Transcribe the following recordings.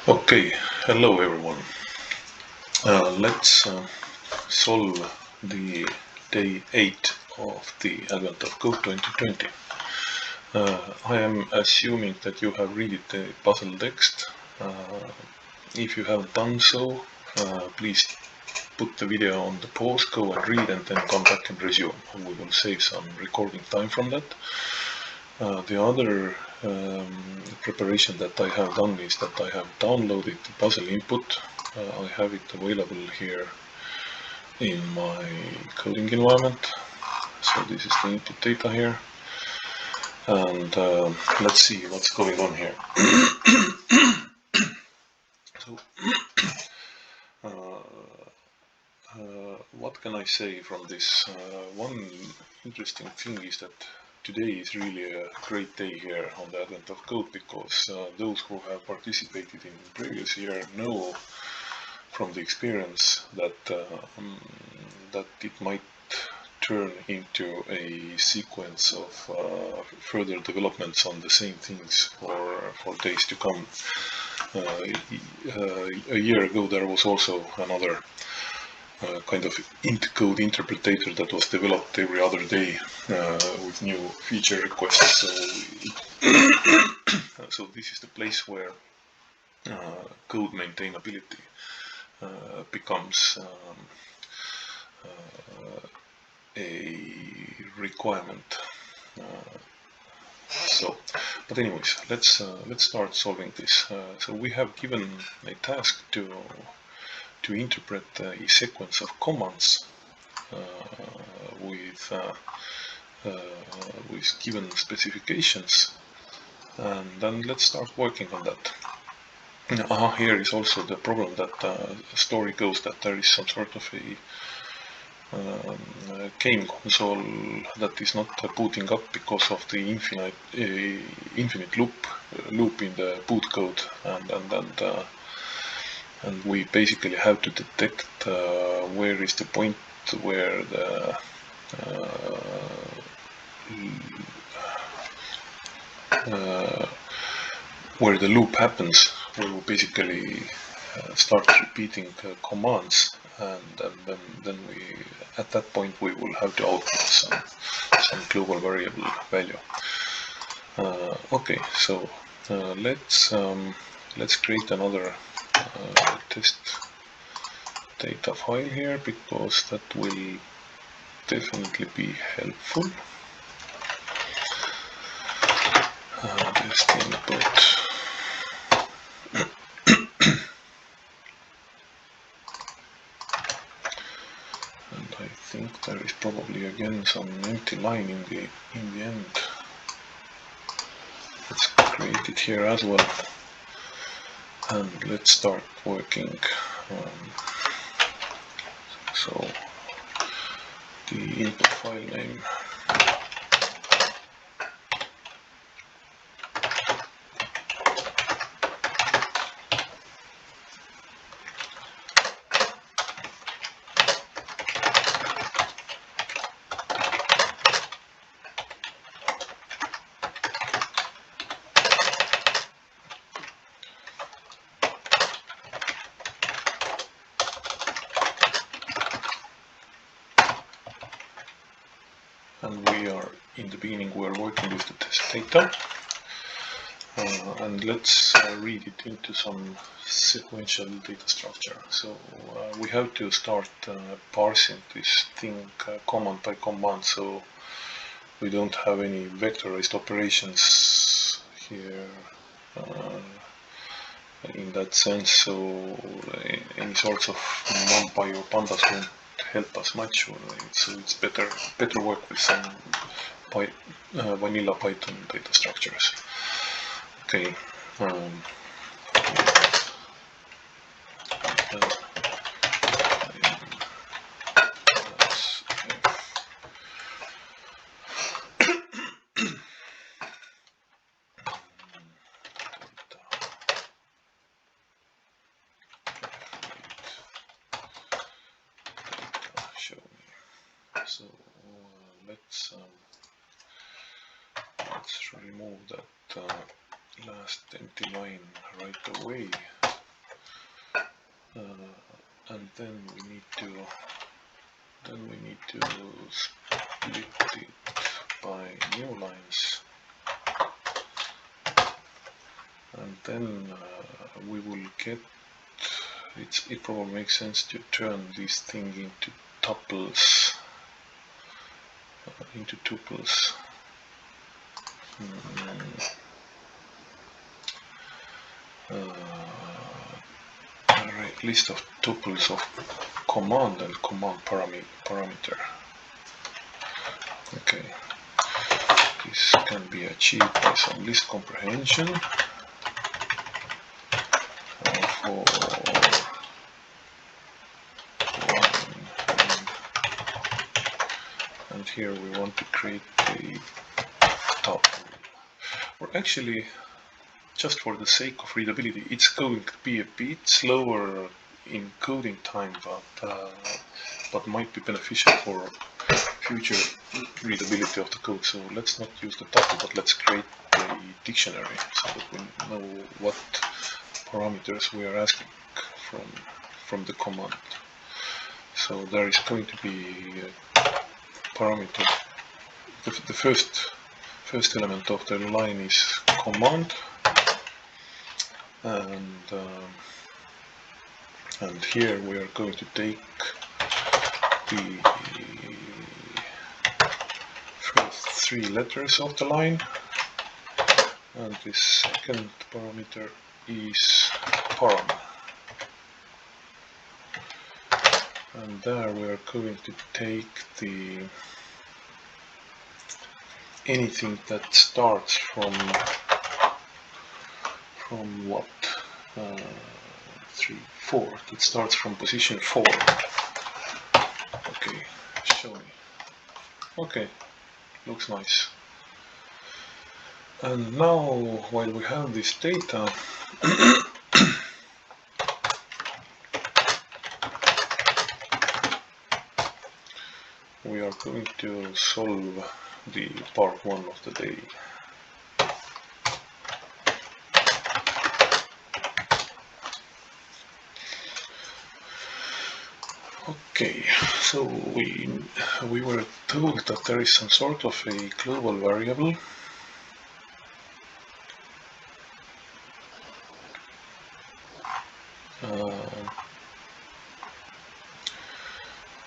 Okay, hello everyone. Let's solve the day 8 of the Advent of Code 2020. I am assuming that you have read the puzzle text. If you haven't done so, please put the video on the pause, go and read, and then come back and resume. We will save some recording time from that. The other preparation that I have done is that I have downloaded the puzzle input. I have it available here in my coding environment. So this is the input data here, and let's see what's going on here. So what can I say from this? One interesting thing is that today is really a great day here on the Advent of Code, because those who have participated in the previous year know from the experience that that it might turn into a sequence of further developments on the same things for days to come. A year ago there was also another kind of code interpreter that was developed every other day with new feature requests. So this is the place where code maintainability becomes a requirement. But anyways, let's start solving this. So we have given a task to interpret a sequence of commands with given specifications, and then let's start working on that. Here is also the problem that the story goes that there is some sort of a game console that is not booting up because of the infinite loop in the boot code, and we basically have to detect where is the point where the loop happens, where we basically start repeating commands, and then we, at that point, we will have to output some global variable value. Okay, so let's create another test data file here, because that will definitely be helpful. Test input. And I think there is probably again some empty line in the end. Let's create it here as well, and let's start working. So the input file name, and we are in the beginning we are working with the test data, and let's read it into some sequential data structure. So we have to start parsing this thing command by command, so we don't have any vectorized operations here in that sense. So any sorts of NumPy or Pandas won't help us much. So it's better work with some vanilla Python data structures. Okay. So let's remove that last empty line right away. and then we need to split it by new lines, and then we will get it probably makes sense to turn this thing into tuples. A list of tuples of command and command parameter. Okay, this can be achieved by some list comprehension for and here we want to create a tuple. Or actually, just for the sake of readability, it's going to be a bit slower in coding time, but might be beneficial for future readability of the code. So let's not use the tuple, but let's create a dictionary so that we know what parameters we are asking from the command. So there is going to be a parameter. The first element of the line is command, and here we are going to take the first 3 letters of the line, and the second parameter is param, and there we are going to take anything that starts from what 3, 4, that starts from position 4. Okay, show me. Okay, looks nice. And now, while we have this data, we are going to solve the part 1 of the day. Okay, so we were told that there is some sort of a global variable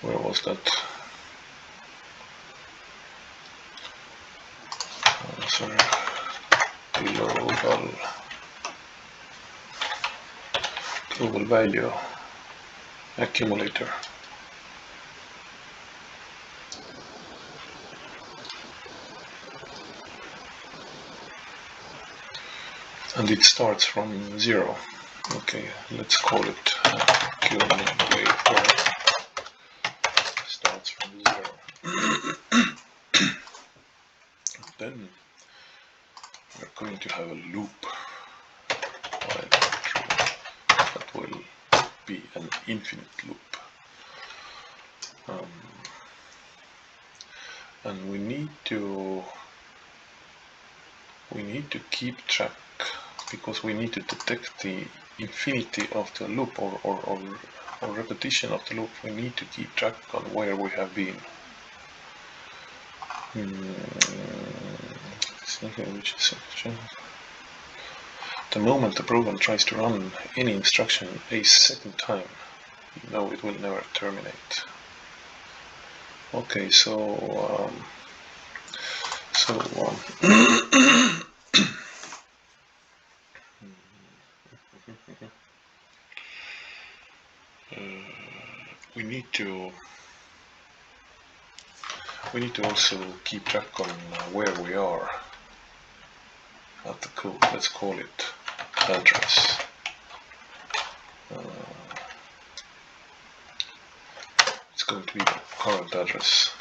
where was that? Sorry, global value accumulator. And it starts from 0. Okay, let's call it accumulator. Starts from 0. Then we're going to have a loop that will be an infinite loop. And we need to keep track, because we need to detect the infinity of the loop or repetition of the loop. We need to keep track on where we have been. The moment the program tries to run any instruction a second time, you know it will never terminate. Okay, so we need to also keep track on where we are at the code. Let's call it address. It's going to be the current address.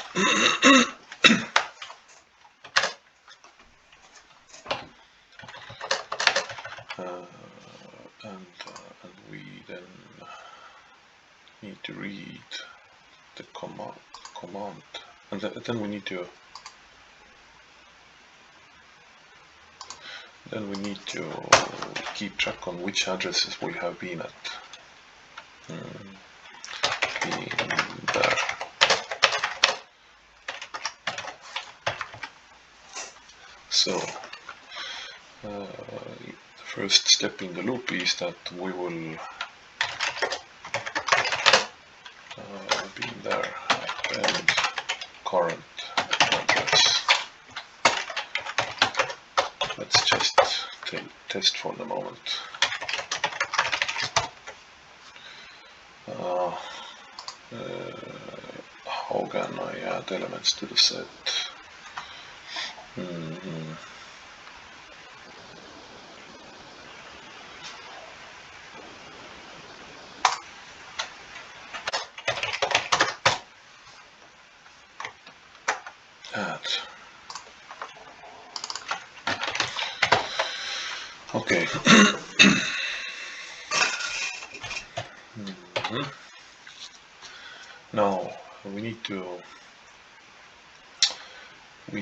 And we then need to read the command, and then we need to keep track on which addresses we have been at. in there. So the first step in the loop is that we will be there and current address. Let's just test for the moment. How can I add elements to the set? Add. Okay. Now we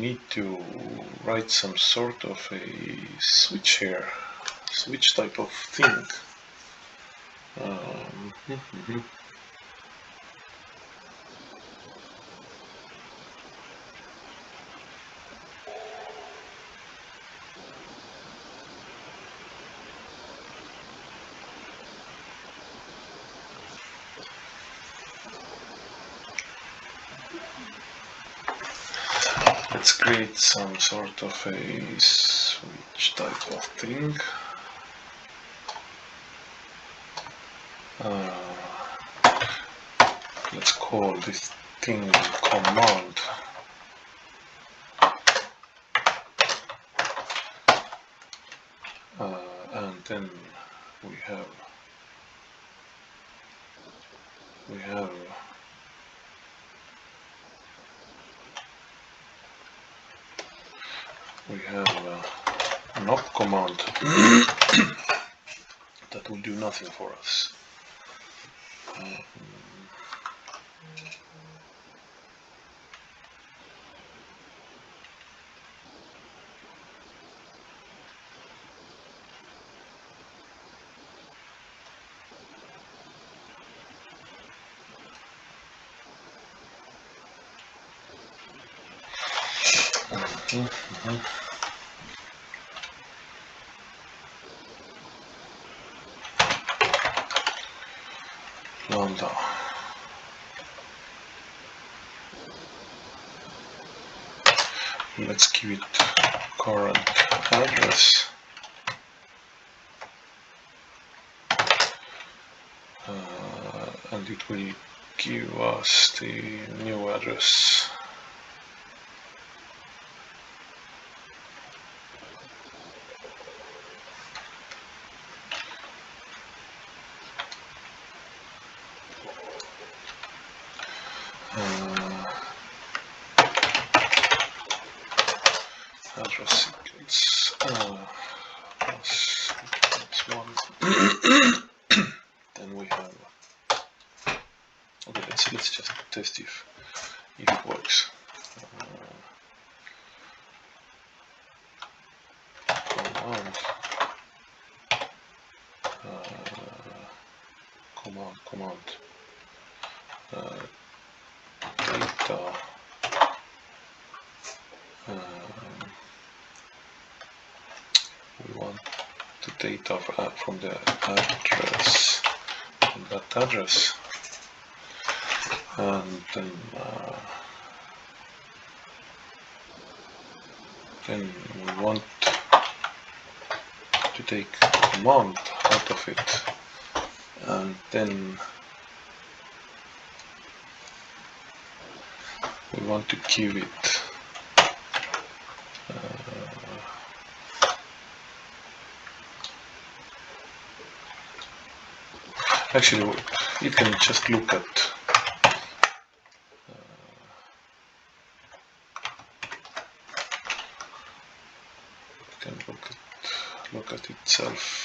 need to write some sort of a switch here, switch type of thing. Let's create some sort of a switch type of thing. Let's call this thing command. And then we have an up command that will do nothing for us. Lambda. Let's give it current address. And it will give us the new address. Address equals plus equals 1. Then we have. Okay, let's just test if it works. Command data we want the data from the address, from that address, and then we want to take command out of it, and then we want to give it actually it can just look at look at itself.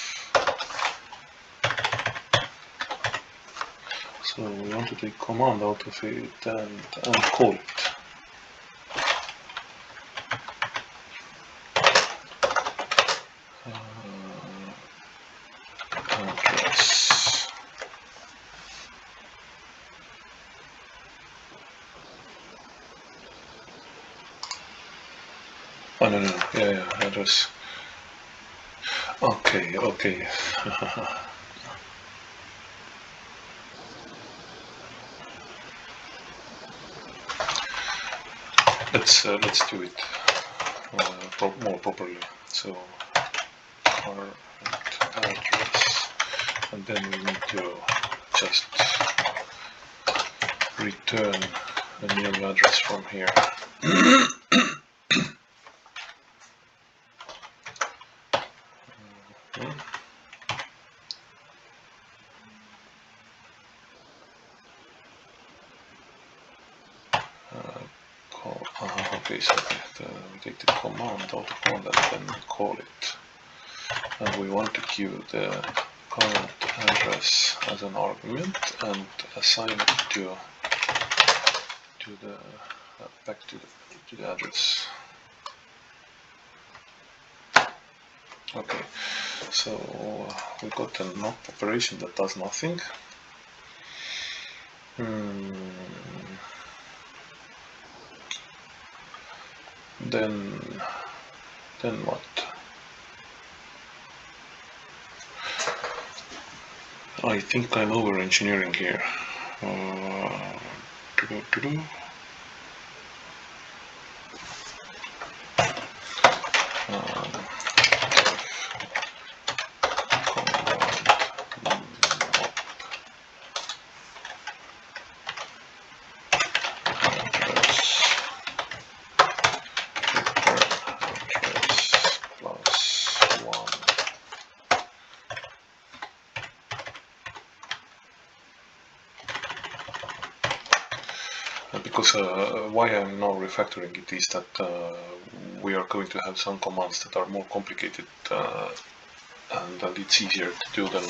So we want to take command out of it and call it. Address. no. Yeah, address. Okay. Let's do it more properly. So current address, and then we need to just return a new address from here. Okay, so we take the command out of command and then call it. And we want to queue the current address as an argument and assign it to the back to the address. Okay, so we got a NumPy operation that does nothing. Then what? I think I'm over engineering here. Because why I'm now refactoring it is that we are going to have some commands that are more complicated and it's easier to do them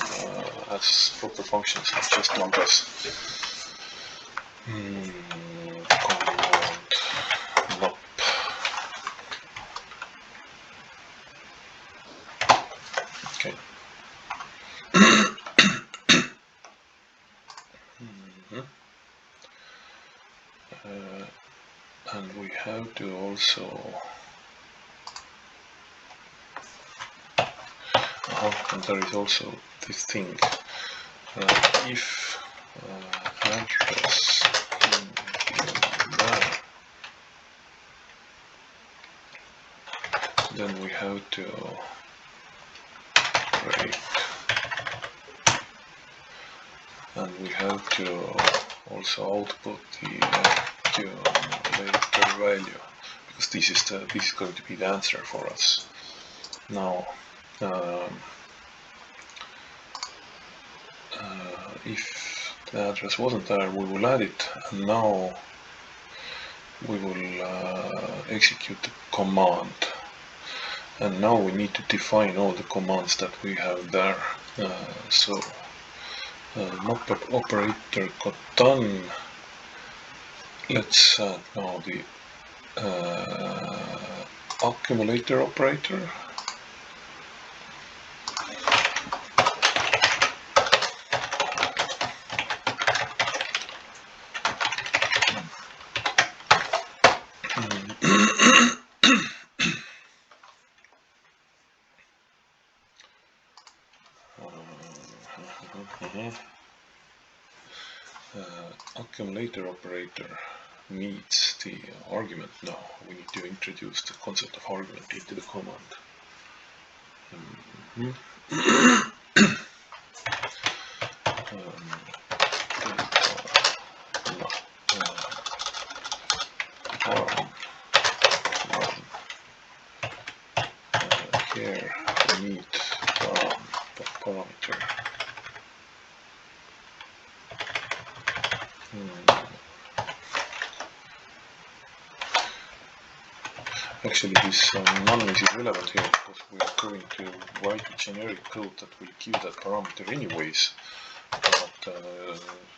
as proper functions, not just numbers. Command nup. Okay. And we have to also and there is also this thing if address in there, then we have to break, and we have to also output the later value, because this is going to be the answer for us. Now if the address wasn't there, we will add it, and now we will execute the command, and now we need to define all the commands that we have there. So NumPy operator got done. Let's add now the accumulator operator. Accumulator operator needs the argument now. We need to introduce the concept of argument into the command. Here we need parameter. Actually, this none is irrelevant here, because we are going to write a generic code that will queue that parameter anyways, but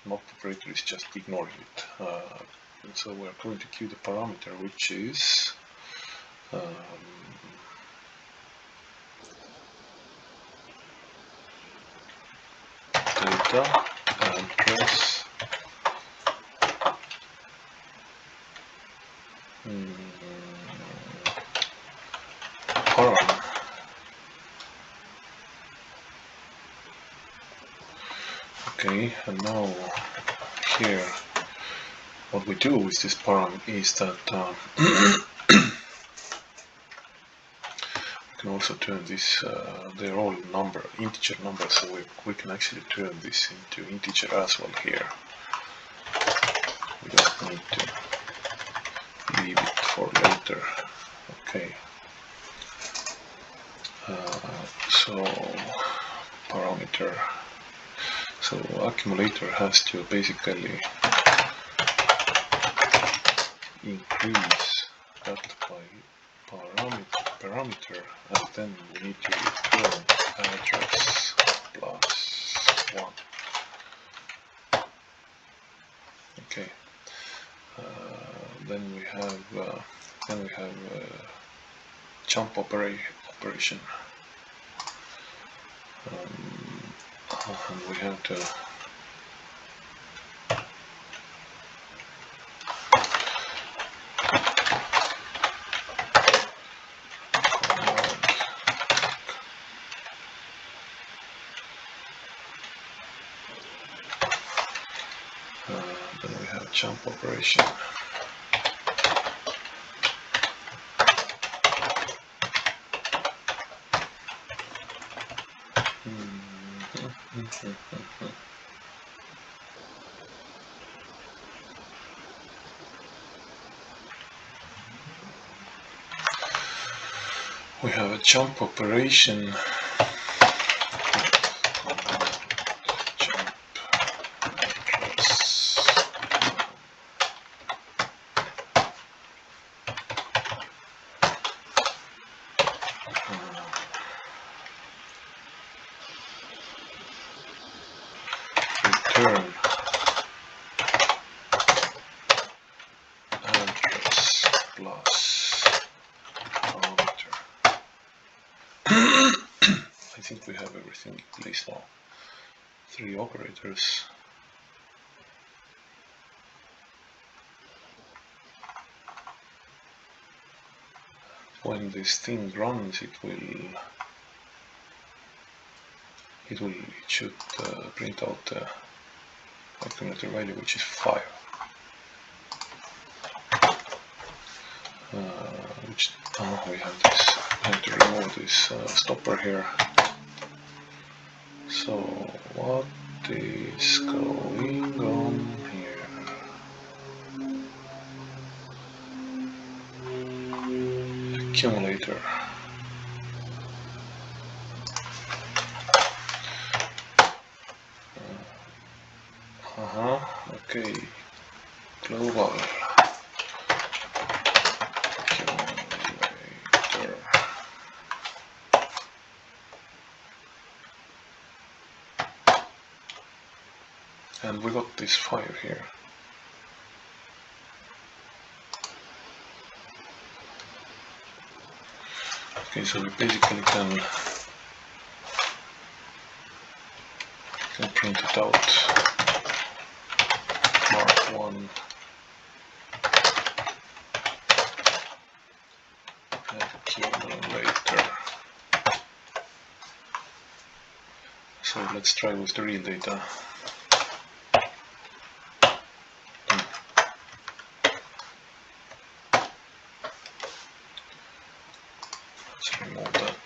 NumPy operator is just ignoring it. And so we are going to queue the parameter, which is data address Okay, and now here what we do with this param is that we can also turn this, they're all integer numbers, so we can actually turn this into integer as well here. We don't need to leave it for later. Okay. So parameter. So accumulator has to basically increase that by parameter, and then we need to return address plus 1. Okay. Then we have jump operation. And we have to then we have jump operation. We have a jump operation. Return address plus parameter. I think we have everything in place now. 3 operators. When this thing runs, it should print out the accumulator value, which is 5. We have this. I have to remove this stopper here. So what is going on here? Accumulator. Okay. Global accumulator. And we got this 5 here. Okay, so we basically can print it out. Mark 1. Accumulator. So let's try with the real data. Let's remove that.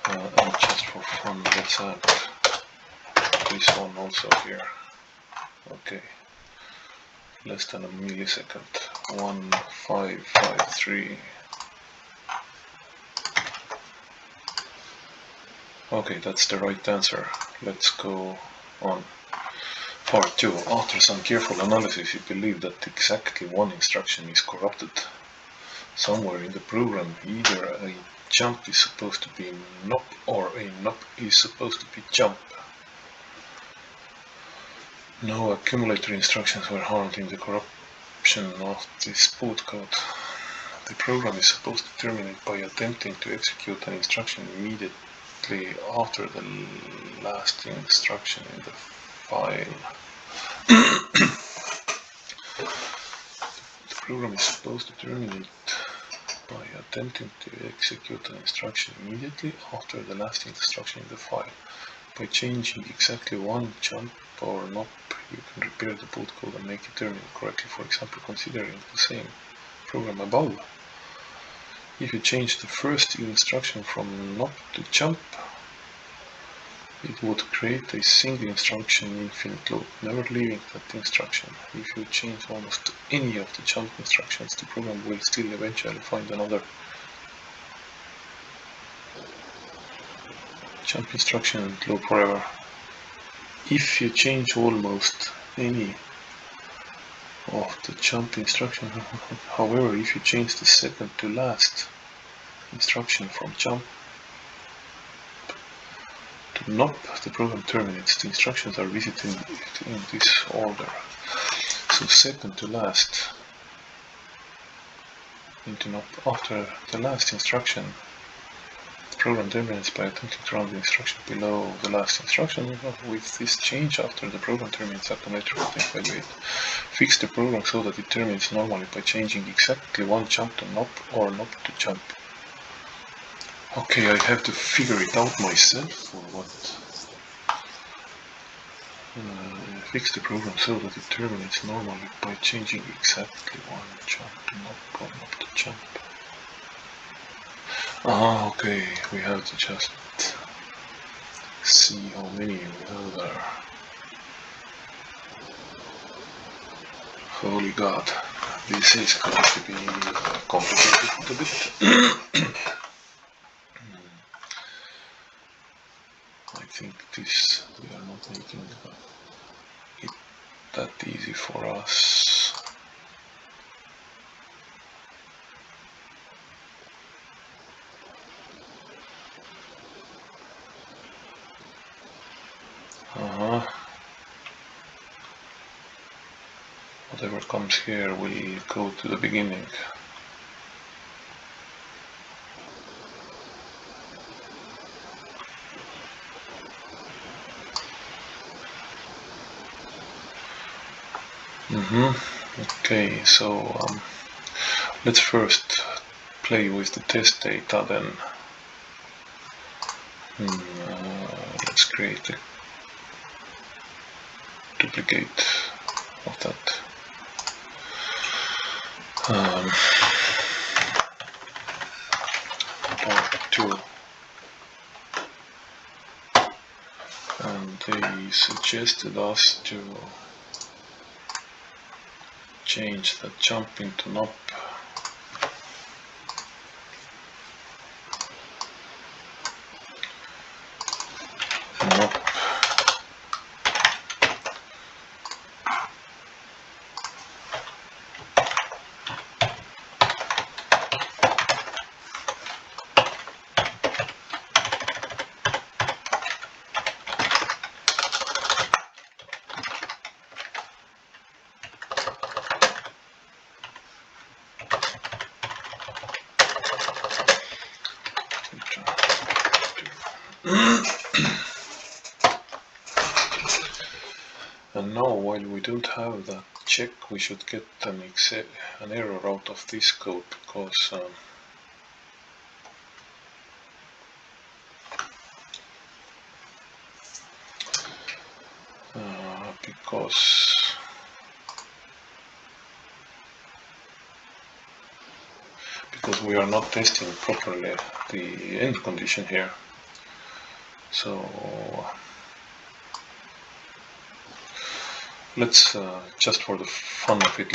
And just for fun, let's add this one also here. Okay. Less than a millisecond. 1553. Okay, that's the right answer. Let's go on. Part 2. After some careful analysis, you believe that exactly one instruction is corrupted. Somewhere in the program, either a jump is supposed to be nup or a nup is supposed to be jump. No accumulator instructions were harmed in the corruption of this boot code. The program is supposed to terminate by attempting to execute an instruction immediately after the last instruction in the file. The program is supposed to terminate by attempting to execute an instruction immediately after the last instruction in the file. By changing exactly one jump or NUP, you can repair the boot code and make it terminate correctly, for example, considering the same program above. If you change the first instruction from NUP to jump, it would create a single instruction infinite loop, never leaving that instruction. If you change almost any of the jump instructions, the program will still eventually find another jump instruction and loop forever. If you change almost any of the jump instruction, however, if you change the second to last instruction from jump to NUP, the program terminates. The instructions are visited in this order. So second to last into NUP. After the last instruction, the program terminates by attempting to run the instruction below the last instruction. With this change, after the program terminates automatically, evaluate. Fix the program so that it terminates normally by changing exactly one jump to NUP or NUP to jump. Okay, I have to figure it out myself, or what? Fix the program so that it terminates normally by changing exactly one jump to NUP or NUP to jump. Okay, we have to just see how many we have there. Holy God, this is going to be complicated a bit. I think this, we are not making it that easy for us. Whatever comes here will go to the beginning. Okay, so let's first play with the test data, then let's create a duplicate of that. Part 2, and they suggested us to change the jump into NUP. And now, while we don't have that check, we should get an error out of this code, because we are not testing properly the end condition here. So let's just for the fun of it,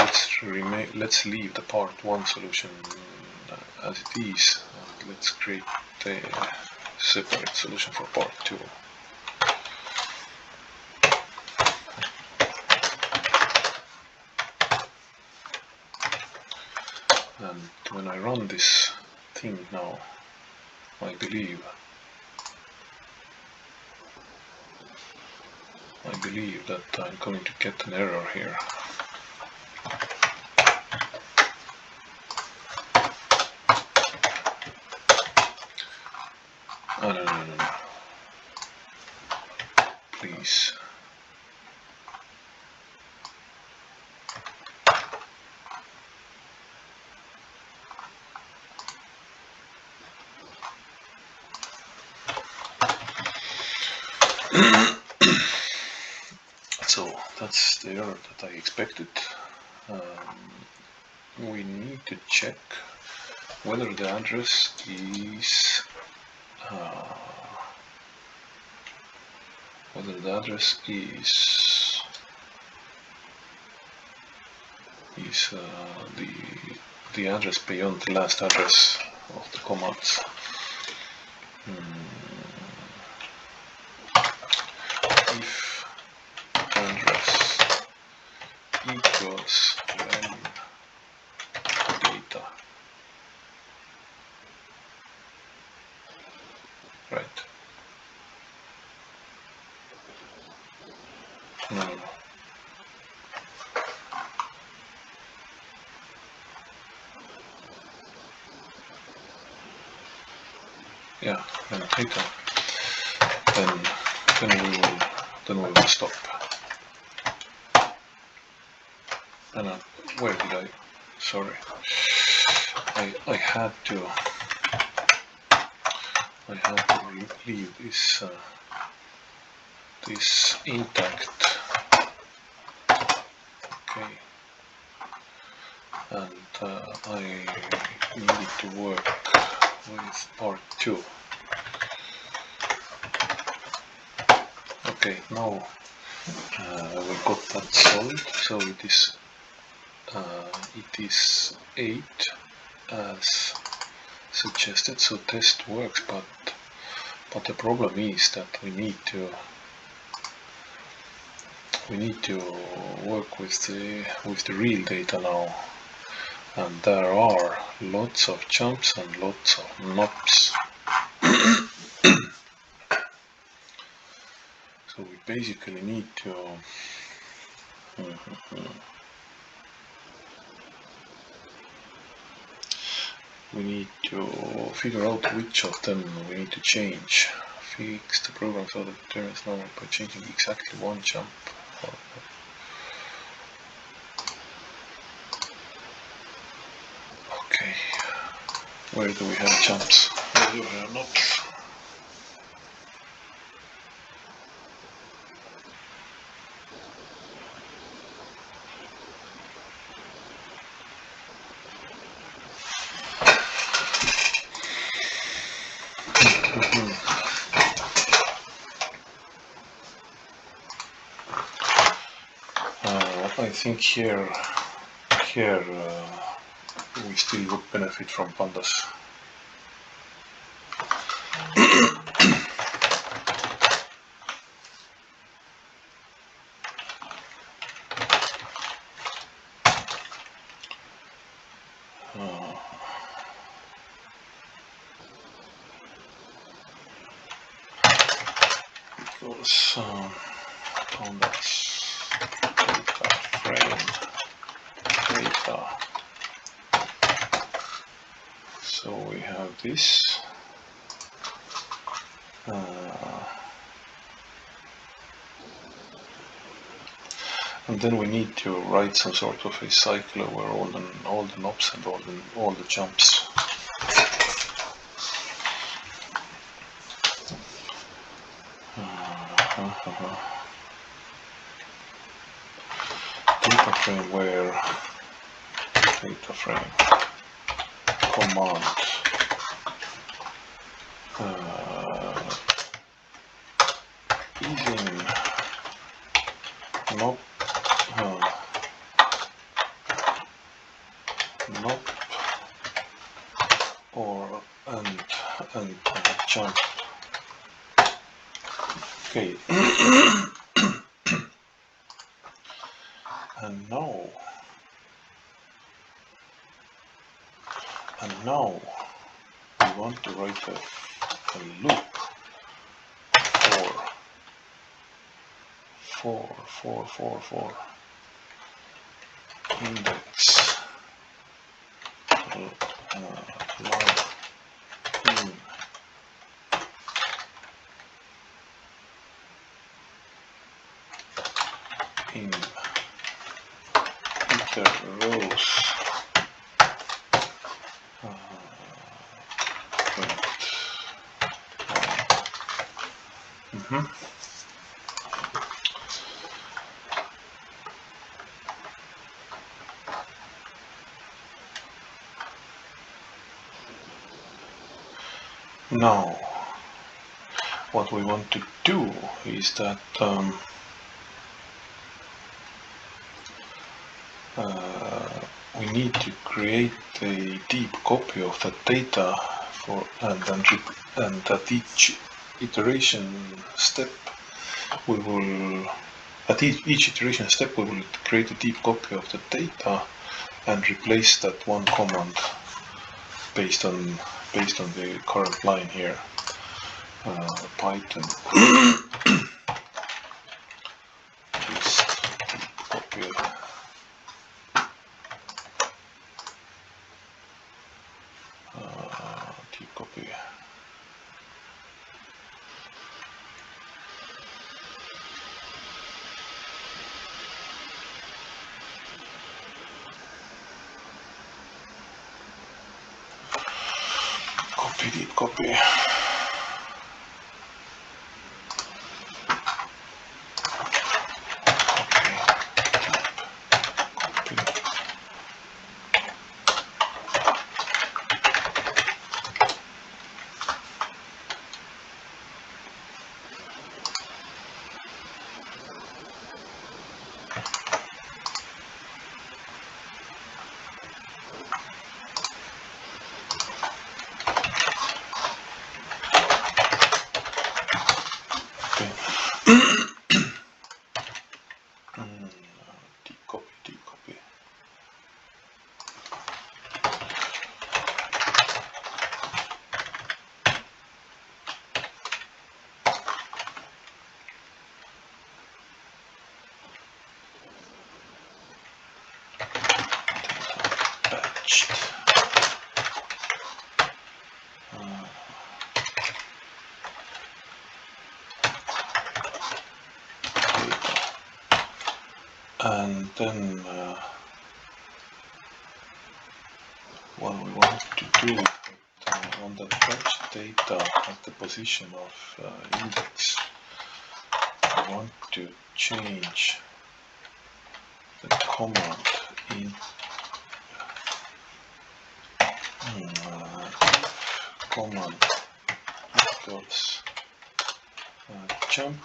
let's leave the part 1 solution as it is, and let's create a separate solution for part 2. And when I run this thing now, I believe that I'm going to get an error here. No. Please. So that's the error that I expected. We need to check whether the address is the address beyond the last address of the commands. If address equals when data, right? No. Yeah, when data, then we will stop. And where did I? Sorry, I had to leave this this intact. Okay, and I needed to work with part 2. Okay, now we got that solved. So it is 8 as suggested. So test works, but the problem is that we need to work with the real data now, and there are lots of jumps and lots of nops. So we basically need to figure out which of them we need to change. Fix the program so that it determines normal by changing exactly one jump. Okay, where do we have jumps? Where do we have nops? I think here we still would benefit from Pandas. Because Pandas data frame data. So we have this. And then we need to write some sort of a cycle over all the knobs and all the jumps. Data frame where data frame command is in knob or and jump. Okay. And now we want to write a loop for index line in iter rows Now, what we want to do is that we need to create a deep copy of the data and at each iteration step we will create a deep copy of the data and replace that one command based on the current line here. Python list deep copy. Deep copy. Deep copy. And then what we want to do on the batch data at the position of index, we want to change the command in command equals jump.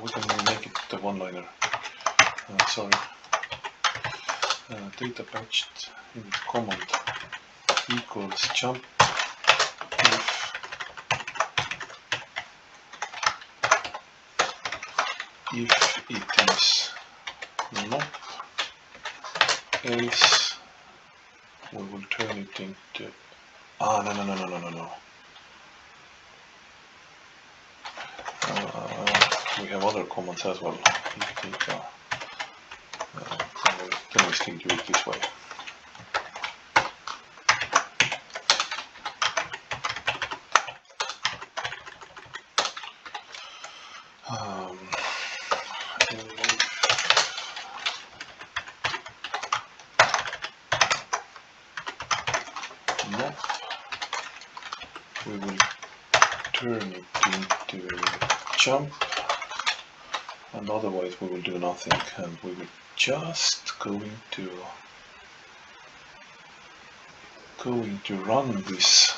We can make it the one-liner. Sorry. Data batched in the command equals jump if it is not, else we will turn it into no. We have other commands as well. Then we still do it this way. We will turn it into jump, and otherwise we will do nothing, and we will just going to run this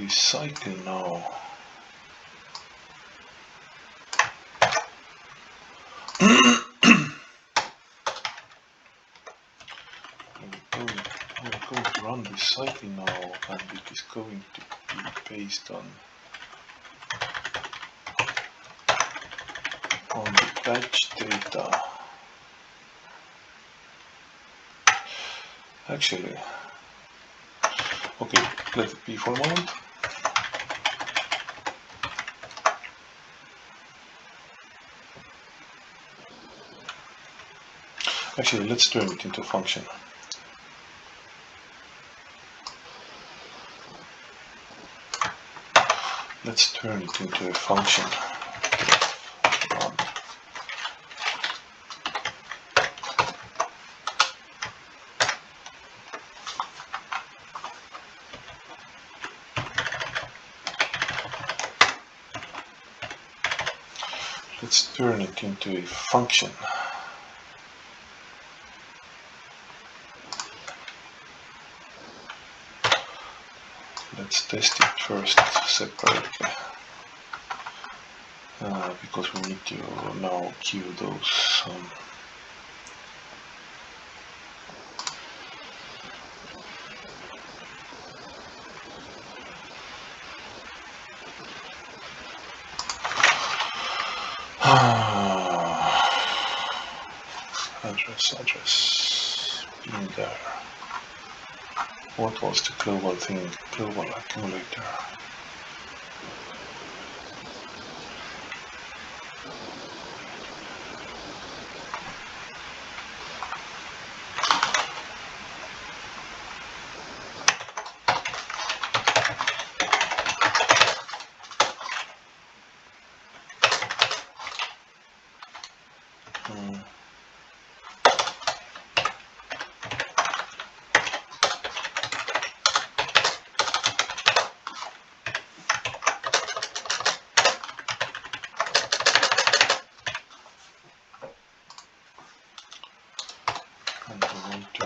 cycle now. We're going to run this cycle now, and it is going to be based on the batch data. Actually, okay, let it be for a moment. Actually, let's turn it into a function. Let's turn it into a function. let's turn it into a function. Let's test it first separately, because we need to now queue those address being there. What was the global thing? Global accumulator. And we want to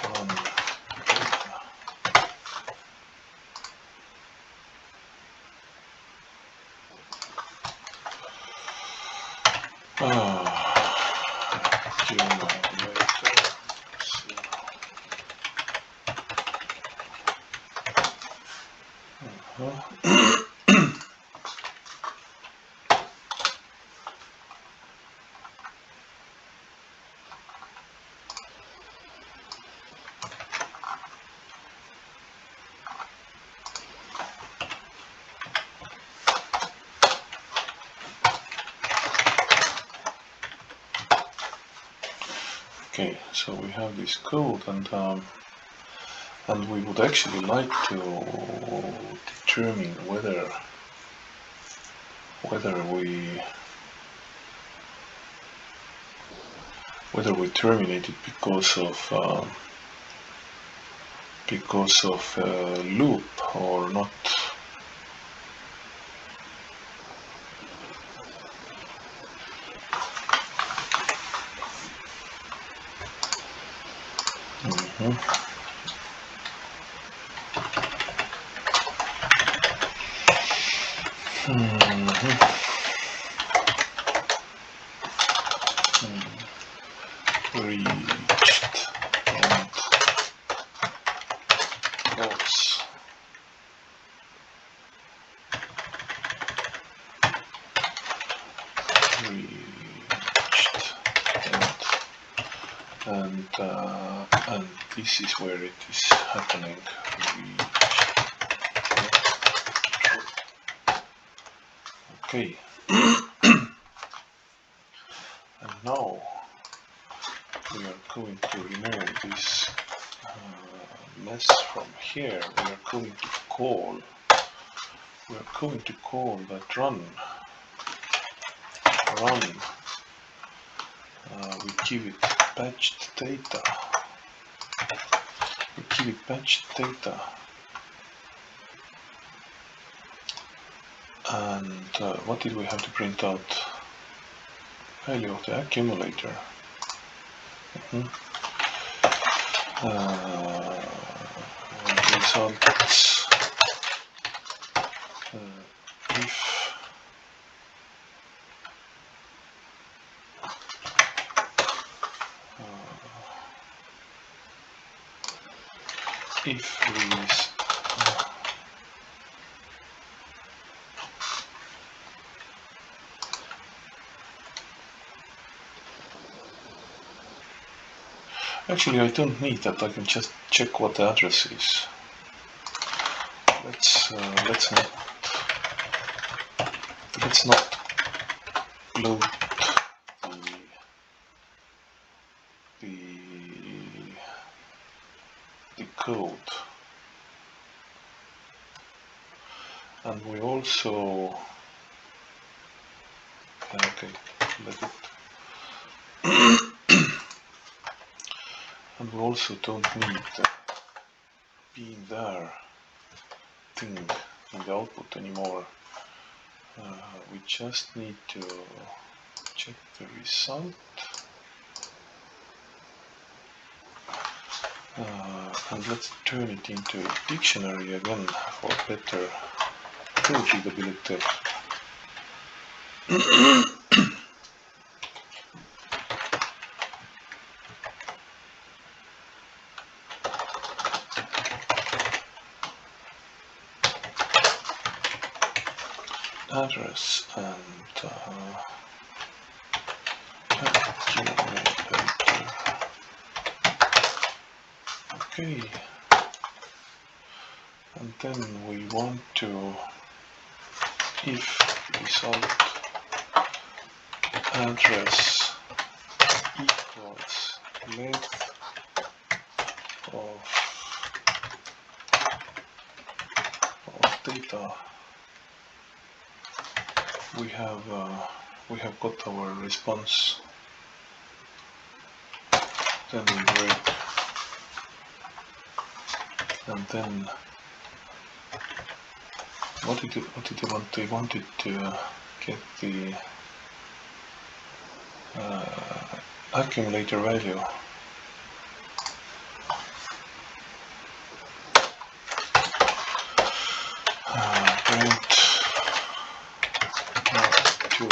run Okay, so we have this code, and we would actually like to determine whether we terminate it because of a loop or not. Reached and false. Reached and this is where it is happening. Okay. And now we are going to remove this mess from here. We are going to call that run. We give it patched data. And what did we have to print out? Value of the accumulator. Results if release actually I don't need that. I can just check what the address is. Let's not load the code. And we also let it and we also don't need being there thing in the output anymore. We just need to check the result. And let's turn it into a dictionary again for better code readability. Address and okay, and then we want to if result address equals length of data, we have got our response. Then we break, and then what did you want? They wanted to get the accumulator value. Print to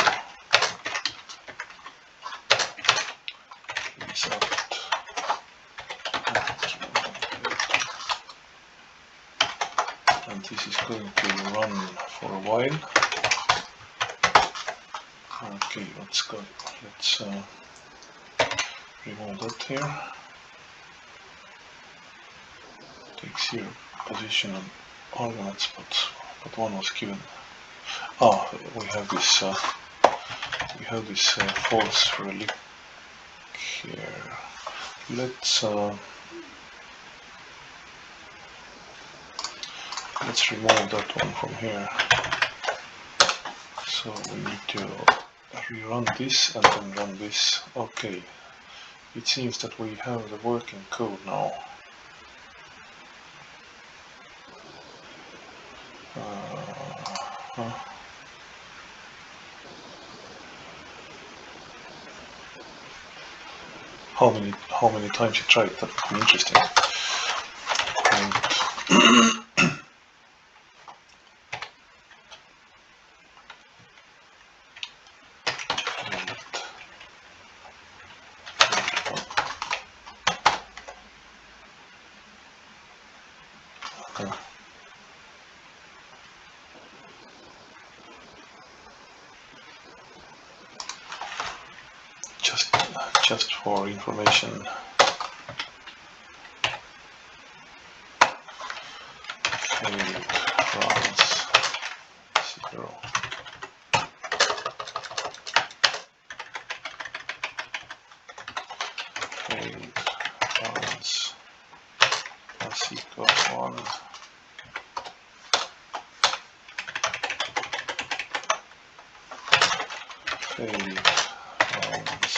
result. And this is going to run for a while. Okay, let's remove that here. Take 0 position on arguments, but one was given. We have this false relic here. Let's remove that one from here. So we need to rerun this and then run this. Okay, it seems that we have the working code now. How many times you tried? That would be interesting. Just for information, failed runs 0. Failed runs plus equals 1. Failed runs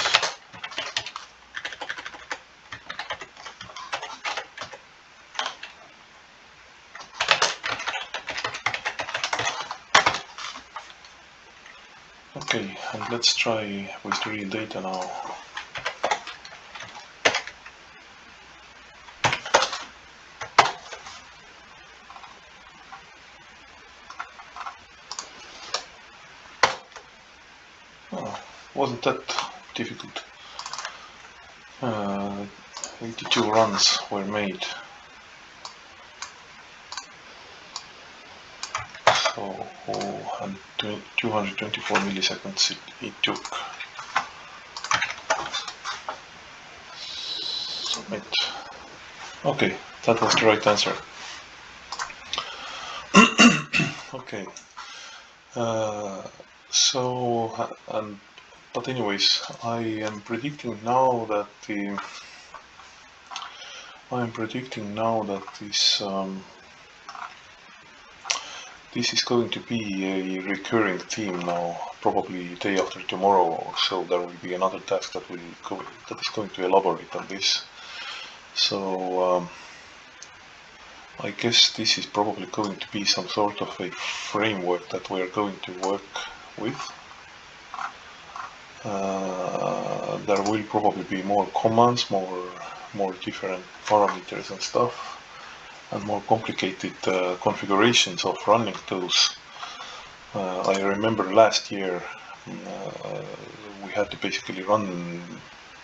okay, and let's try with the real data now. Wasn't that difficult. 82 runs were made. So, and 224 milliseconds it took. Submit. Okay, that was the right answer. Okay. But anyways, I am predicting now that this is going to be a recurring theme now, probably day after tomorrow or so. There will be another task that is going to elaborate on this. So I guess this is probably going to be some sort of a framework that we're going to work with. There will probably be more commands, more different parameters and stuff, and more complicated configurations of running those. I remember last year we had to basically run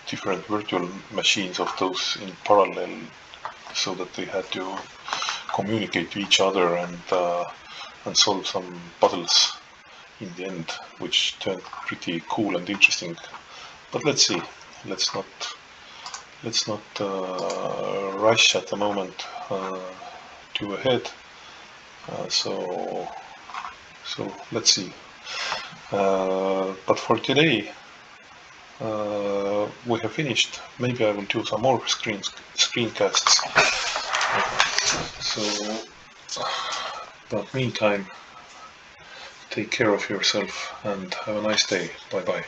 different virtual machines of those in parallel so that they had to communicate to each other and solve some puzzles in the end, which turned pretty cool and interesting. But let's see. Let's not rush at the moment too ahead. So let's see. But for today, we have finished. Maybe I will do some more screencasts. So, but meantime, take care of yourself and have a nice day. Bye bye.